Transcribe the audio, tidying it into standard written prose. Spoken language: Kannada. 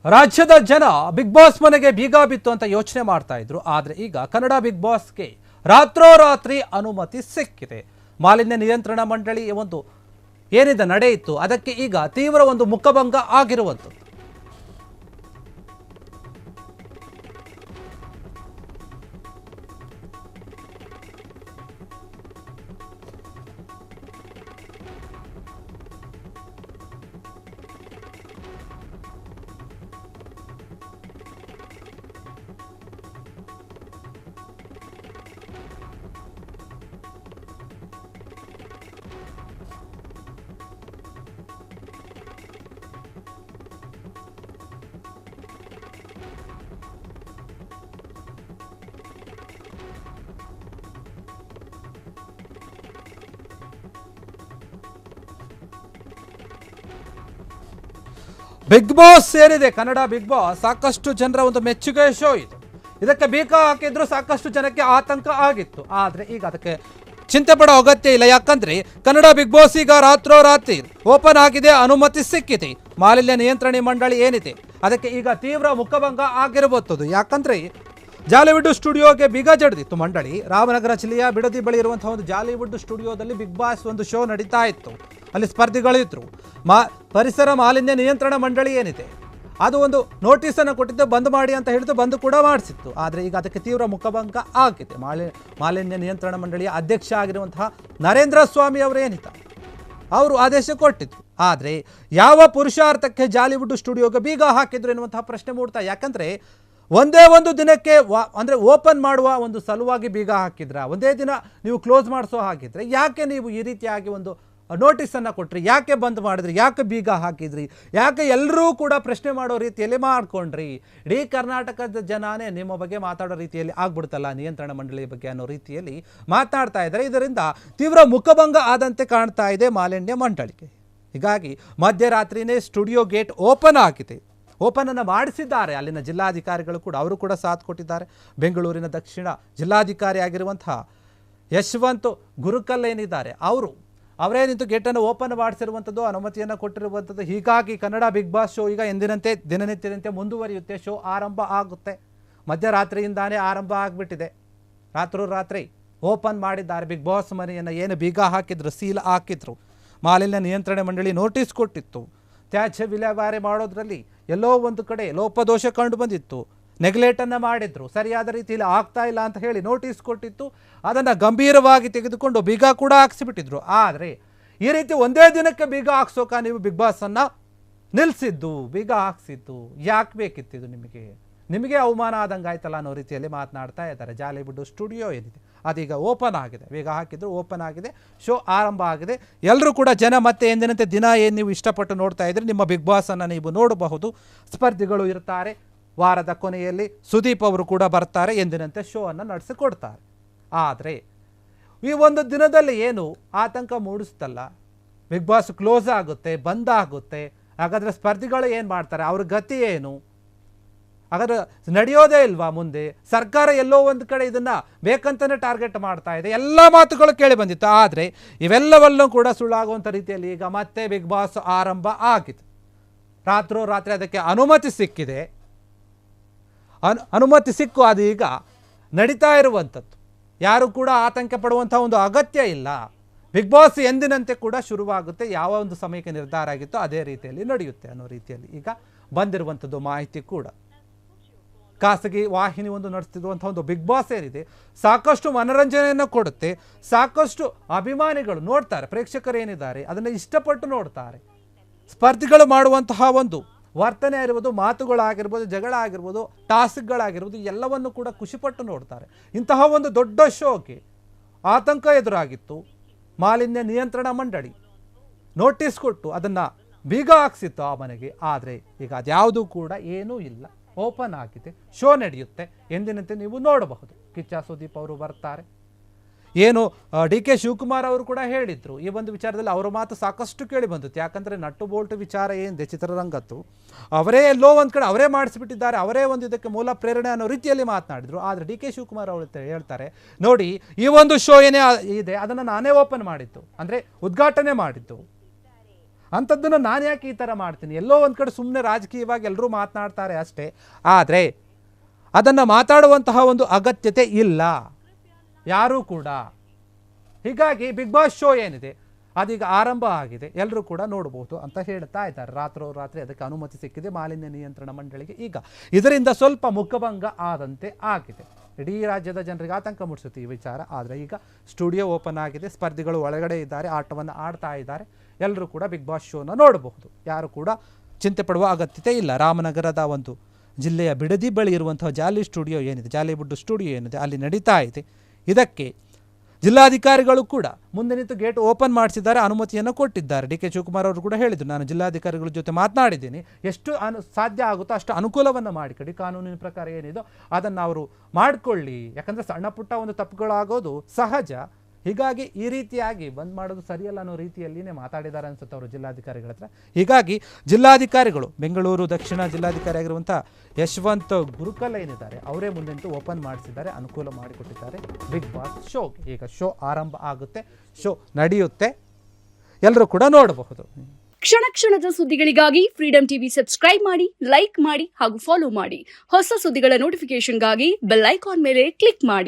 ರಾಜ್ಯದ ಜನ ಬಿಗ್ ಬಾಸ್ ಮನೆಗೆ ಬೀಗ ಬಿತ್ತು ಅಂತ ಯೋಚನೆ ಮಾಡ್ತಾ ಇದ್ರು. ಆದರೆ ಈಗ ಕನ್ನಡ ಬಿಗ್ ಬಾಸ್ಗೆ ರಾತ್ರೋರಾತ್ರಿ ಅನುಮತಿ ಸಿಕ್ಕಿದೆ. ಮಾಲಿನ್ಯ ನಿಯಂತ್ರಣ ಮಂಡಳಿ ಒಂದು ಏನಿದೆ ನಡೆಯಿತು, ಅದಕ್ಕೆ ಈಗ ತೀವ್ರ ಒಂದು ಮುಖಭಂಗ ಆಗಿರುವಂಥದ್ದು. ಬಿಗ್ ಬಾಸ್ ಸೇರಿದೆ ಕನ್ನಡ ಬಿಗ್ ಬಾಸ್ ಸಾಕಷ್ಟು ಜನರ ಒಂದು ಮೆಚ್ಚುಗೆ ಶೋ ಇದು. ಇದಕ್ಕೆ ಬೀಗ ಹಾಕಿದ್ರು ಸಾಕಷ್ಟು ಜನಕ್ಕೆ ಆತಂಕ ಆಗಿತ್ತು. ಆದರೆ ಈಗ ಅದಕ್ಕೆ ಚಿಂತೆ ಪಡೋ ಅಗತ್ಯ ಇಲ್ಲ. ಯಾಕಂದ್ರೆ ಕನ್ನಡ ಬಿಗ್ ಬಾಸ್ ಈಗ ರಾತ್ರೋರಾತ್ರಿ ಓಪನ್ ಆಗಿದೆ, ಅನುಮತಿ ಸಿಕ್ಕಿದೆ. ಮಾಲಿನ್ಯ ನಿಯಂತ್ರಣ ಮಂಡಳಿ ಏನಿದೆ ಅದಕ್ಕೆ ಈಗ ತೀವ್ರ ಮುಖಭಂಗ ಆಗಿರಬಹುದು. ಯಾಕಂದ್ರೆ ಜಾಲಿವುಡ್ ಸ್ಟುಡಿಯೋಗೆ ಬೀಗ ಜಡಿದಿತ್ತು ಮಂಡಳಿ. ರಾಮನಗರ ಜಿಲ್ಲೆಯ ಬಿಡದಿ ಬಳಿ ಇರುವಂತಹ ಒಂದು ಜಾಲಿವುಡ್ ಸ್ಟುಡಿಯೋದಲ್ಲಿ ಬಿಗ್ ಬಾಸ್ ಒಂದು ಶೋ ನಡೀತಾ ಇತ್ತು. ಅಲ್ಲಿ ಸ್ಪರ್ಧಿಗಳಿದ್ರು. ಪರಿಸರ ಮಾಲಿನ್ಯ ನಿಯಂತ್ರಣ ಮಂಡಳಿ ಏನಿದೆ ಅದು ಒಂದು ನೋಟಿಸನ್ನು ಕೊಟ್ಟಿದ್ದು, ಬಂದ್ ಮಾಡಿ ಅಂತ ಹೇಳಿದ್ದು, ಬಂದ್ ಕೂಡ ಮಾಡಿಸಿತ್ತು. ಆದರೆ ಈಗ ಅದಕ್ಕೆ ತೀವ್ರ ಮುಖಭಂಗ ಆಗಿದೆ. ಮಾಲಿನ್ಯ ನಿಯಂತ್ರಣ ಮಂಡಳಿಯ ಅಧ್ಯಕ್ಷ ಆಗಿರುವಂತಹ ನರೇಂದ್ರ ಸ್ವಾಮಿ ಅವರು ಏನಿದ್ದಾರೆ ಅವರು ಆದೇಶ ಕೊಟ್ಟಿದ್ರು. ಆದರೆ ಯಾವ ಪುರುಷಾರ್ಥಕ್ಕೆ ಜಾಲಿವುಡ್ ಸ್ಟುಡಿಯೋಗೆ ಬೀಗ ಹಾಕಿದ್ರು ಎನ್ನುವಂತಹ ಪ್ರಶ್ನೆ ಮೂಡ್ತಾ. ಯಾಕಂದರೆ ಒಂದೇ ಒಂದು ದಿನಕ್ಕೆ ಅಂದರೆ ಓಪನ್ ಮಾಡುವ ಒಂದು ಸಲುವಾಗಿ ಬೀಗ ಹಾಕಿದ್ರ, ಒಂದೇ ದಿನ ನೀವು ಕ್ಲೋಸ್ ಮಾಡಿಸೋ ಹಾಕಿದ್ರೆ ಯಾಕೆ ನೀವು ಈ ರೀತಿಯಾಗಿ ಒಂದು ನೋಟಿಸನ್ನು ಕೊಟ್ರಿ, ಯಾಕೆ ಬಂದ್ ಮಾಡಿದ್ರಿ, ಯಾಕೆ ಬೀಗ ಹಾಕಿದ್ರಿ, ಯಾಕೆ ಎಲ್ಲರೂ ಕೂಡ ಪ್ರಶ್ನೆ ಮಾಡೋ ರೀತಿಯಲ್ಲಿ ಮಾಡ್ಕೊಂಡ್ರಿ? ಇಡೀ ಕರ್ನಾಟಕದ ಜನನೇ ನಿಮ್ಮ ಬಗ್ಗೆ ಮಾತಾಡೋ ರೀತಿಯಲ್ಲಿ ಆಗ್ಬಿಡ್ತಲ್ಲ ನಿಯಂತ್ರಣ ಮಂಡಳಿ ಬಗ್ಗೆ ಅನ್ನೋ ರೀತಿಯಲ್ಲಿ ಮಾತನಾಡ್ತಾ ಇದ್ದಾರೆ. ಇದರಿಂದ ತೀವ್ರ ಮುಖಭಂಗ ಆದಂತೆ ಕಾಣ್ತಾ ಇದೆ ಮಾಲಿನ್ಯ ಮಂಡಳಿಗೆ. ಹೀಗಾಗಿ ಮಧ್ಯರಾತ್ರಿನೇ ಸ್ಟುಡಿಯೋ ಗೇಟ್ ಓಪನ್ ಆಗಿದೆ. ಓಪನ್ ಅನ್ನು ಮಾಡಿಸಿದ್ದಾರೆ ಅಲ್ಲಿನ ಜಿಲ್ಲಾಧಿಕಾರಿಗಳು ಕೂಡ, ಅವರು ಕೂಡ ಸಾಥ್ ಕೊಟ್ಟಿದ್ದಾರೆ. ಬೆಂಗಳೂರಿನ ದಕ್ಷಿಣ ಜಿಲ್ಲಾಧಿಕಾರಿ ಆಗಿರುವಂತಹ ಯಶವಂತ್ ಗುರುಕಲ್ ಏನಿದ್ದಾರೆ ಅವರೇ ನಿಂತು ಗೇಟನ್ನು ಓಪನ್ ಮಾಡಿಸಿರುವಂಥದ್ದು, ಅನುಮತಿಯನ್ನು ಕೊಟ್ಟಿರುವಂಥದ್ದು. ಹೀಗಾಗಿ ಕನ್ನಡ ಬಿಗ್ ಬಾಸ್ ಶೋ ಈಗ ಎಂದಿನಂತೆ ದಿನನಿತ್ಯದಂತೆ ಮುಂದುವರಿಯುತ್ತೆ. ಶೋ ಆರಂಭ ಆಗುತ್ತೆ. ಮಧ್ಯರಾತ್ರಿಯಿಂದಾನೇ ಆರಂಭ ಆಗಿಬಿಟ್ಟಿದೆ. ರಾತ್ರೋರಾತ್ರಿ ಓಪನ್ ಮಾಡಿದ್ದಾರೆ ಬಿಗ್ ಬಾಸ್ ಮನೆಯನ್ನು. ಏನು ಬೀಗ ಹಾಕಿದ್ರು, ಸೀಲ್ ಹಾಕಿದ್ರು. ಮಾಲಿನ್ಯ ನಿಯಂತ್ರಣ ಮಂಡಳಿ ನೋಟಿಸ್ ಕೊಟ್ಟಿತ್ತು. ತ್ಯಾಜ್ಯ ವಿಲೇವಾರಿ ಮಾಡೋದ್ರಲ್ಲಿ ಎಲ್ಲೋ ಒಂದು ಕಡೆ ಲೋಪದೋಷ ಕಂಡು ಬಂದಿತ್ತು. ನೆಗ್ಲೆಕ್ಟನ್ನು ಮಾಡಿದ್ರು, ಸರಿಯಾದ ರೀತಿಯಲ್ಲಿ ಆಗ್ತಾ ಇಲ್ಲ ಅಂತ ಹೇಳಿ ನೋಟಿಸ್ ಕೊಟ್ಟಿತ್ತು. ಅದನ್ನು ಗಂಭೀರವಾಗಿ ತೆಗೆದುಕೊಂಡು ಬೀಗ ಕೂಡ ಹಾಕ್ಸಿಬಿಟ್ಟಿದ್ರು. ಆದರೆ ಈ ರೀತಿ ಒಂದೇ ದಿನಕ್ಕೆ ಬೀಗ ಹಾಕ್ಸೋಕ ನೀವು ಬಿಗ್ ಬಾಸನ್ನು ನಿಲ್ಲಿಸಿದ್ದು, ಬೀಗ ಹಾಕ್ಸಿದ್ದು ಯಾಕೆ ಬೇಕಿತ್ತಿದ್ದು? ನಿಮಗೆ ಅವಮಾನ ಆದಂಗೆ ಆಯ್ತಲ್ಲ ಅನ್ನೋ ರೀತಿಯಲ್ಲಿ ಮಾತನಾಡ್ತಾ ಇದ್ದಾರೆ. ಜಾಲಿವುಡ್ ಸ್ಟುಡಿಯೋ ಏನಿದೆ ಅದೀಗ ಓಪನ್ ಆಗಿದೆ. ಬೀಗ ಹಾಕಿದ್ರು ಓಪನ್ ಆಗಿದೆ, ಶೋ ಆರಂಭ ಆಗಿದೆ. ಎಲ್ಲರೂ ಕೂಡ ಜನ ಮತ್ತೆ ಎಂದಿನಂತೆ ದಿನ ಏನು ನೀವು ಇಷ್ಟಪಟ್ಟು ನೋಡ್ತಾ ಇದ್ರಿ ನಿಮ್ಮ ಬಿಗ್ ಬಾಸನ್ನು ನೀವು ನೋಡಬಹುದು. ಸ್ಪರ್ಧಿಗಳು ಇರ್ತಾರೆ. ವಾರದ ಕೊನೆಯಲ್ಲಿ ಸುದೀಪ್ ಅವರು ಕೂಡ ಬರ್ತಾರೆ. ಎಂದಿನಂತೆ ಶೋ ಅನ್ನು ನಡೆಸಿಕೊಡ್ತಾರೆ. ಆದರೆ ಈ ಒಂದು ದಿನದಲ್ಲಿ ಏನು ಆತಂಕ ಮೂಡಿಸ್ತಲ್ಲ, ಬಿಗ್ ಬಾಸ್ ಕ್ಲೋಸ್ ಆಗುತ್ತೆ, ಬಂದ್ ಆಗುತ್ತೆ. ಹಾಗಾದರೆ ಸ್ಪರ್ಧಿಗಳು ಏನು ಮಾಡ್ತಾರೆ, ಅವ್ರ ಗತಿ ಏನು? ಹಾಗಾದ್ರೆ ನಡೆಯೋದೇ ಇಲ್ವಾ ಮುಂದೆ? ಸರ್ಕಾರ ಎಲ್ಲೋ ಒಂದು ಕಡೆ ಇದನ್ನು ಬೇಕಂತಲೇ ಟಾರ್ಗೆಟ್ ಮಾಡ್ತಾ ಇದೆ. ಎಲ್ಲ ಮಾತುಗಳು ಕೇಳಿ ಬಂದಿತ್ತು. ಆದರೆ ಇವೆಲ್ಲವನ್ನೂ ಕೂಡ ಸುಳ್ಳಾಗುವಂಥ ರೀತಿಯಲ್ಲಿ ಈಗ ಮತ್ತೆ ಬಿಗ್ ಬಾಸ್ ಆರಂಭ ಆಗಿದೆ. ರಾತ್ರೋರಾತ್ರಿ ಅದಕ್ಕೆ ಅನುಮತಿ ಸಿಕ್ಕಿದೆ. ಅನುಮತಿ ಸಿಕ್ಕು ಅದು ಈಗ ನಡೀತಾ ಇರುವಂಥದ್ದು. ಯಾರು ಕೂಡ ಆತಂಕ ಪಡುವಂಥ ಒಂದು ಅಗತ್ಯ ಇಲ್ಲ. ಬಿಗ್ ಬಾಸ್ ಎಂದಿನಂತೆ ಕೂಡ ಶುರುವಾಗುತ್ತೆ. ಯಾವ ಒಂದು ಸಮಯಕ್ಕೆ ನಿರ್ಧಾರ ಆಗಿತ್ತೋ ಅದೇ ರೀತಿಯಲ್ಲಿ ನಡೆಯುತ್ತೆ ಅನ್ನೋ ರೀತಿಯಲ್ಲಿ ಈಗ ಬಂದಿರುವಂಥದ್ದು ಮಾಹಿತಿ ಕೂಡ. ಖಾಸಗಿ ವಾಹಿನಿ ಒಂದು ನಡೆಸ್ತಿರುವಂಥ ಒಂದು ಬಿಗ್ ಬಾಸ್ ಏನಿದೆ ಸಾಕಷ್ಟು ಮನೋರಂಜನೆಯನ್ನು ಕೊಡುತ್ತೆ. ಸಾಕಷ್ಟು ಅಭಿಮಾನಿಗಳು ನೋಡ್ತಾರೆ, ಪ್ರೇಕ್ಷಕರು ಏನಿದ್ದಾರೆ ಅದನ್ನು ಇಷ್ಟಪಟ್ಟು ನೋಡ್ತಾರೆ. ಸ್ಪರ್ಧಿಗಳು ಮಾಡುವಂತಹ ಒಂದು ವರ್ತನೆ ಆಗಿರ್ಬೋದು, ಮಾತುಗಳಾಗಿರ್ಬೋದು, ಜಗಳ ಆಗಿರ್ಬೋದು, ಟಾಸ್ಕ್ಗಳಾಗಿರ್ಬೋದು, ಎಲ್ಲವನ್ನು ಕೂಡ ಖುಷಿಪಟ್ಟು ನೋಡ್ತಾರೆ. ಇಂತಹ ಒಂದು ದೊಡ್ಡ ಶೋಗೆ ಆತಂಕ ಎದುರಾಗಿತ್ತು. ಮಾಲಿನ್ಯ ನಿಯಂತ್ರಣ ಮಂಡಳಿ ನೋಟಿಸ್ ಕೊಟ್ಟು ಅದನ್ನು ಬೀಗ ಹಾಕ್ಸಿತ್ತು ಆ ಮನೆಗೆ. ಆದರೆ ಈಗ ಅದ್ಯಾವುದೂ ಕೂಡ ಏನೂ ಇಲ್ಲ, ಓಪನ್ ಆಗಿದೆ. ಶೋ ನಡೆಯುತ್ತೆ. ಎಂದಿನಂತೆ ನೀವು ನೋಡಬಹುದು. ಕಿಚ್ಚ ಸುದೀಪ್ ಅವರು ಬರ್ತಾರೆ. ಏನು ಡಿ.ಕೆ. ಶಿವಕುಮಾರ್ ಅವರು ಕೂಡ ಹೇಳಿದ್ರು ಈ ಒಂದು ವಿಚಾರದಲ್ಲಿ. ಅವರ ಮಾತು ಸಾಕಷ್ಟು ಕೇಳಿ ಬಂದಿತ್ತು. ಯಾಕಂದರೆ ನಟ್ಟು ಬೋಲ್ಟ್ ವಿಚಾರ ಏನಿದೆ ಚಿತ್ರರಂಗದ್ದು, ಅವರೇ ಎಲ್ಲೋ ಒಂದು ಕಡೆ ಅವರೇ ಮಾಡಿಸಿಬಿಟ್ಟಿದ್ದಾರೆ, ಅವರೇ ಒಂದು ಇದಕ್ಕೆ ಮೂಲ ಪ್ರೇರಣೆ ಅನ್ನೋ ರೀತಿಯಲ್ಲಿ ಮಾತನಾಡಿದರು. ಆದರೆ ಡಿ.ಕೆ. ಶಿವಕುಮಾರ್ ಅವರು ಹೇಳ್ತಾರೆ, ನೋಡಿ ಈ ಒಂದು ಶೋ ಏನೇ ಇದೆ ಅದನ್ನು ನಾನೇ ಓಪನ್ ಮಾಡಿದ್ದು, ಅಂದರೆ ಉದ್ಘಾಟನೆ ಮಾಡಿದ್ದು. ಅಂಥದ್ದನ್ನು ನಾನು ಯಾಕೆ ಈ ಥರ ಮಾಡ್ತೀನಿ? ಎಲ್ಲೋ ಒಂದು ಕಡೆ ಸುಮ್ಮನೆ ರಾಜಕೀಯವಾಗಿ ಎಲ್ಲರೂ ಮಾತನಾಡ್ತಾರೆ ಅಷ್ಟೇ, ಆದರೆ ಅದನ್ನು ಮಾತಾಡುವಂತಹ ಒಂದು ಅಗತ್ಯತೆ ಇಲ್ಲ ಯಾರೂ ಕೂಡ. ಹೀಗಾಗಿ ಬಿಗ್ ಬಾಸ್ ಶೋ ಏನಿದೆ ಅದೀಗ ಆರಂಭ ಆಗಿದೆ, ಎಲ್ಲರೂ ಕೂಡ ನೋಡಬಹುದು ಅಂತ ಹೇಳ್ತಾ ಇದ್ದಾರೆ. ರಾತ್ರಿ ಅದಕ್ಕೆ ಅನುಮತಿ ಸಿಕ್ಕಿದೆ ಮಾಲಿನ್ಯ ನಿಯಂತ್ರಣ ಮಂಡಳಿಗೆ. ಈಗ ಇದರಿಂದ ಸ್ವಲ್ಪ ಮುಖಭಂಗ ಆದಂತೆ ಆಗಿದೆ. ಇಡೀ ರಾಜ್ಯದ ಜನರಿಗೆ ಆತಂಕ ಮೂಡಿಸುತ್ತೆ ಈ ವಿಚಾರ. ಆದರೆ ಈಗ ಸ್ಟುಡಿಯೋ ಓಪನ್ ಆಗಿದೆ, ಸ್ಪರ್ಧಿಗಳು ಒಳಗಡೆ ಇದ್ದಾರೆ, ಆಟವನ್ನು ಆಡ್ತಾ ಇದ್ದಾರೆ. ಎಲ್ಲರೂ ಕೂಡ ಬಿಗ್ ಬಾಸ್ ಶೋನ ನೋಡಬಹುದು, ಯಾರು ಕೂಡ ಚಿಂತೆ ಪಡುವ ಅಗತ್ಯತೆ ಇಲ್ಲ. ರಾಮನಗರದ ಒಂದು ಜಿಲ್ಲೆಯ ಬಿಡದಿ ಬಳಿ ಇರುವಂತಹ ಜಾಲಿ ಸ್ಟುಡಿಯೋ ಏನಿದೆ, ಜಾಲಿಬುಡ್ಡು ಸ್ಟುಡಿಯೋ ಏನಿದೆ, ಅಲ್ಲಿ ನಡೀತಾ ಇದೆ. ಇದಕ್ಕೆ ಜಿಲ್ಲಾಧಿಕಾರಿಗಳು ಕೂಡ ಮುಂದೆ ನಿಂತು ಗೇಟ್ ಓಪನ್ ಮಾಡಿಸಿದ್ದಾರೆ, ಅನುಮತಿಯನ್ನು ಕೊಟ್ಟಿದ್ದಾರೆ. ಡಿ ಕೆ ಶಿವಕುಮಾರ್ ಅವರು ಕೂಡ ಹೇಳಿದರು, ನಾನು ಜಿಲ್ಲಾಧಿಕಾರಿಗಳ ಜೊತೆ ಮಾತನಾಡಿದ್ದೀನಿ, ಎಷ್ಟು ಸಾಧ್ಯ ಆಗುತ್ತೋ ಅಷ್ಟು ಅನುಕೂಲವನ್ನು ಮಾಡಿಕೊಡಿ, ಕಾನೂನಿನ ಪ್ರಕಾರ ಏನಿದೋ ಅದನ್ನು ಅವರು ಮಾಡಿಕೊಳ್ಳಿ. ಯಾಕಂದರೆ ಸಣ್ಣ ಪುಟ್ಟ ಒಂದು ತಪ್ಪುಗಳಾಗೋದು ಸಹಜ. ಹೀಗಾಗಿ ಈ ರೀತಿಯಾಗಿ ಬಂದ್ ಮಾಡೋದು ಸರಿಯಲ್ಲ ಅನ್ನೋ ರೀತಿಯಲ್ಲಿನೇ ಮಾತಾಡಿದ್ದಾರೆ ಅನ್ಸುತ್ತೆ ಅವರು ಜಿಲ್ಲಾಧಿಕಾರಿಗಳ ಹತ್ರ. ಹೀಗಾಗಿ ಜಿಲ್ಲಾಧಿಕಾರಿಗಳು, ಬೆಂಗಳೂರು ದಕ್ಷಿಣ ಜಿಲ್ಲಾಧಿಕಾರಿ ಆಗಿರುವಂಥ ಯಶವಂತ್ ಗುರುಕಲ್ ಏನಿದ್ದಾರೆ ಅವರೇ ಮುಂದಿಂಟು ಓಪನ್ ಮಾಡಿಸಿದ್ದಾರೆ, ಅನುಕೂಲ ಮಾಡಿಕೊಟ್ಟಿದ್ದಾರೆ ಬಿಗ್ ಬಾಸ್ ಶೋಗೆ. ಈಗ ಶೋ ಆರಂಭ ಆಗುತ್ತೆ, ಶೋ ನಡೆಯುತ್ತೆ, ಎಲ್ಲರೂ ಕೂಡ ನೋಡಬಹುದು. ಕ್ಷಣ ಕ್ಷಣದ ಸುದ್ದಿಗಳಿಗಾಗಿ ಫ್ರೀಡಂ ಟಿವಿ ಸಬ್ಸ್ಕ್ರೈಬ್ ಮಾಡಿ, ಲೈಕ್ ಮಾಡಿ ಹಾಗೂ ಫಾಲೋ ಮಾಡಿ. ಹೊಸ ಸುದ್ದಿಗಳ ನೋಟಿಫಿಕೇಶನ್ಗಾಗಿ ಬೆಲ್ ಐಕಾನ್ ಮೇಲೆ ಕ್ಲಿಕ್ ಮಾಡಿ.